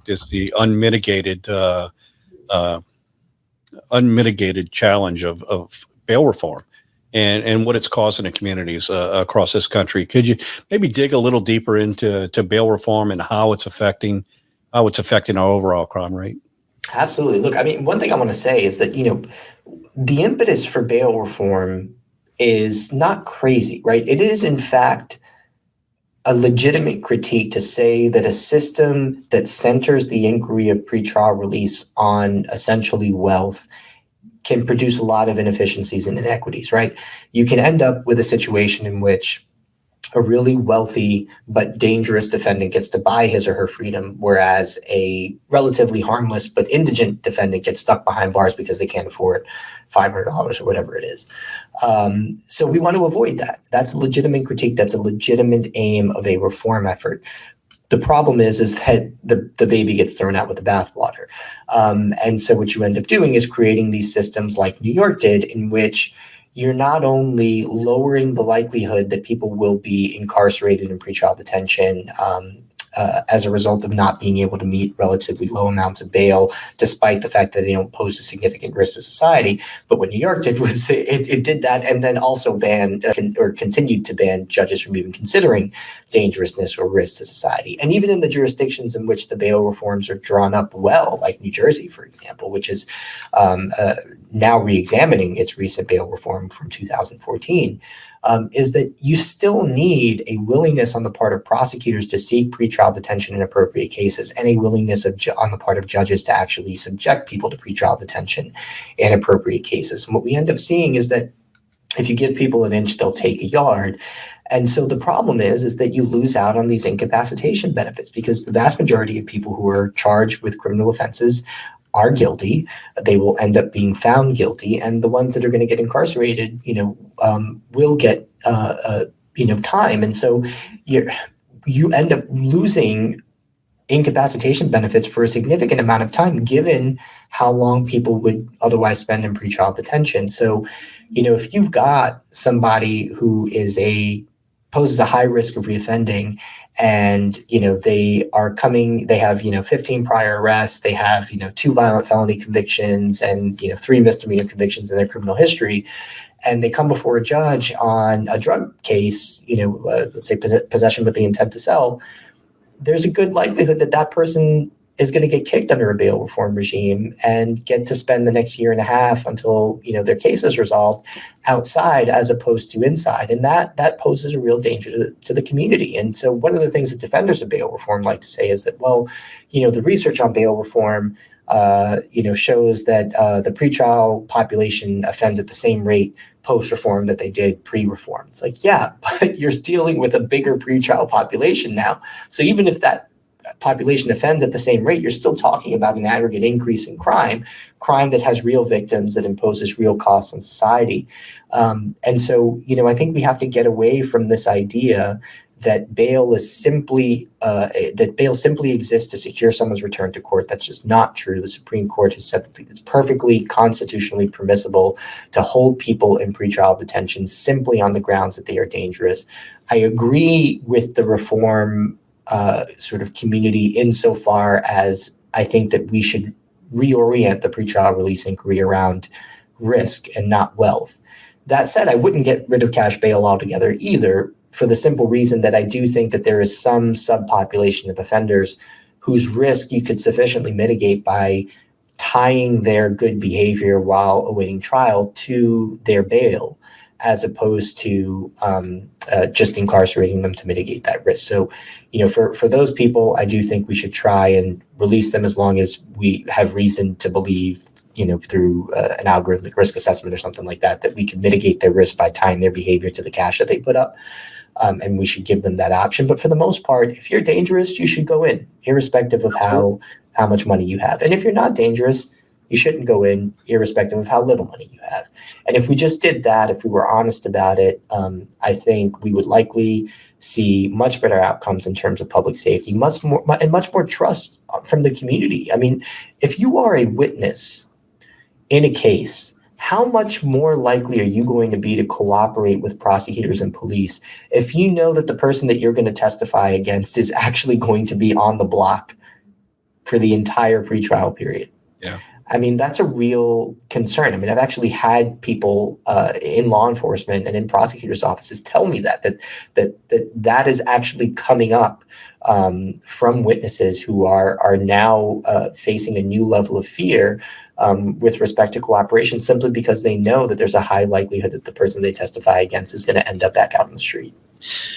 is the unmitigated challenge of bail reform and what it's causing in communities across this country. Could you maybe dig a little deeper into bail reform and how it's affecting our overall crime rate? Absolutely. Look, I mean, one thing I want to say is that, the impetus for bail reform is not crazy, right? It is, in fact, a legitimate critique to say that a system that centers the inquiry of pretrial release on essentially wealth can produce a lot of inefficiencies and inequities, right? You can end up with a situation in which a really wealthy but dangerous defendant gets to buy his or her freedom, whereas a relatively harmless but indigent defendant gets stuck behind bars because they can't afford $500 or whatever it is. So we want to avoid that. That's a legitimate critique. That's a legitimate aim of a reform effort. The problem is that the baby gets thrown out with the bathwater. And so what you end up doing is creating these systems like New York did, in which you're not only lowering the likelihood that people will be incarcerated in pretrial detention as a result of not being able to meet relatively low amounts of bail, despite the fact that they don't pose a significant risk to society. But what New York did was it did that and then also banned or continued to ban judges from even considering dangerousness or risk to society. And even in the jurisdictions in which the bail reforms are drawn up well, like New Jersey, for example, which is now re-examining its recent bail reform from 2014, is that you still need a willingness on the part of prosecutors to seek pretrial detention in appropriate cases, and a willingness on the part of judges to actually subject people to pretrial detention in appropriate cases. And what we end up seeing is that if you give people an inch, they'll take a yard. And so the problem is that you lose out on these incapacitation benefits, because the vast majority of people who are charged with criminal offenses are guilty. They will end up being found guilty, and the ones that are going to get incarcerated, will get time. And so you end up losing incapacitation benefits for a significant amount of time, given how long people would otherwise spend in pretrial detention. So, if you've got somebody who poses a high risk of reoffending, and they have 15 prior arrests, they have 2 violent felony convictions and 3 misdemeanor convictions in their criminal history, and they come before a judge on a drug case, let's say possession with the intent to sell, there's a good likelihood that that person is going to get kicked under a bail reform regime and get to spend the next year and a half until their case is resolved outside as opposed to inside. And that poses a real danger to the community. And so one of the things that defenders of bail reform like to say is that, the research on bail reform shows that the pretrial population offends at the same rate post-reform that they did pre-reform. It's like, yeah, but you're dealing with a bigger pretrial population now. So even if that population offends at the same rate, you're still talking about an aggregate increase in crime that has real victims, that imposes real costs on society. And so, I think we have to get away from this idea that bail simply exists to secure someone's return to court. That's just not true. The Supreme Court has said that it's perfectly constitutionally permissible to hold people in pretrial detention simply on the grounds that they are dangerous. I agree with the reform sort of community insofar as I think that we should reorient the pretrial release inquiry around risk and not wealth. That said, I wouldn't get rid of cash bail altogether either, for the simple reason that I do think that there is some subpopulation of offenders whose risk you could sufficiently mitigate by tying their good behavior while awaiting trial to their bail, as opposed to just incarcerating them to mitigate that risk. So, for those people, I do think we should try and release them as long as we have reason to believe, through an algorithmic risk assessment or something like that, that we can mitigate their risk by tying their behavior to the cash that they put up. And we should give them that option. But for the most part, if you're dangerous, you should go in, irrespective of how much money you have. And if you're not dangerous, you shouldn't go in, irrespective of how little money you have. And if we just did that, if we were honest about it, I think we would likely see much better outcomes in terms of public safety, much more trust from the community. I mean, if you are a witness in a case, how much more likely are you going to be to cooperate with prosecutors and police if you know that the person that you're going to testify against is actually going to be on the block for the entire pretrial period. Yeah. I mean, that's a real concern. I mean, I've actually had people in law enforcement and in prosecutors' offices tell me that is actually coming up from witnesses who are now facing a new level of fear with respect to cooperation, simply because they know that there's a high likelihood that the person they testify against is going to end up back out on the street.